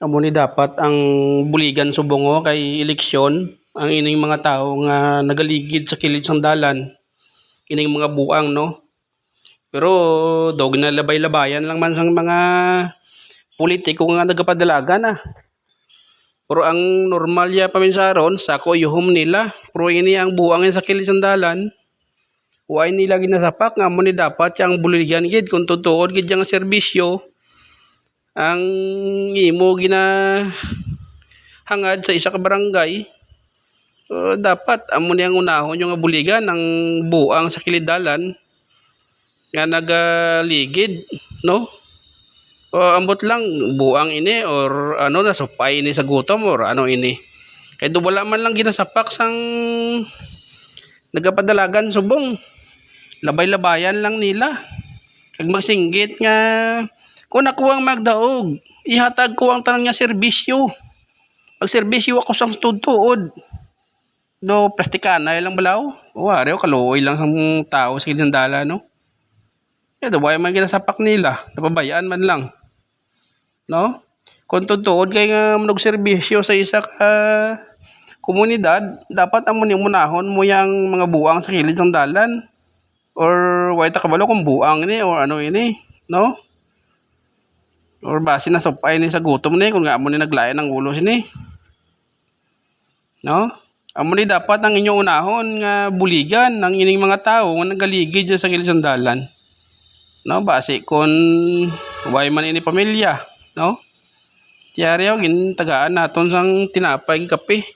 Amo ni dapat ang buligan subongo kay eleksyon ang ining mga tao nga nagaligid sa kilid sang dalan, ining mga buang no. Pero dog na labay-labayan lang man sang mga politiko nga nagapadalaga na. Pero ang normal ya paminsaron sako yuhom nila. Pero ini ang buangin sa kilid sang dalan. Wa nila ginasapak nga amo ni dapat yang buligan gid kung tutuod gid yang serbisyo ang imo hangad sa isa ka barangay. Dapat amo niyang unahon yung buligan ng buang sa kilid dalan nga nagaligid no. Ambot lang buang ini or ano na supay ini sa gutom or ano ini kay do wala man lang ginasapak sang nagapadalagan subong, labay-labayan lang nila kag magsinggit nga kung ako ang magdaog ihatag ko ang tanang niya serbisyo. Pag serbisyo ako sang tuod do plastikana lang balaw wari kaluoy lang sang tao sa kilid dala no. Kaya do man ginasapak nila, napabayaan man lang no. Kung tuod kay nga manog serbisyo sa isa ka komunidad, dapat amo ni munahon mo yang mga buang sa kilid sang dalan or way ta kabalo kung buang ni or ano ini no. Or base na supay ni sa gutom ni kung nga amo ni naglayan ng ulo sini no. Amo ni dapat ang inyong unahon nga buligan ng ining mga tao nga nagaligid sa kilid sang dalan no. Base kon way man ini pamilya no. Tiyari gin tagaan naton sang tinapay kape.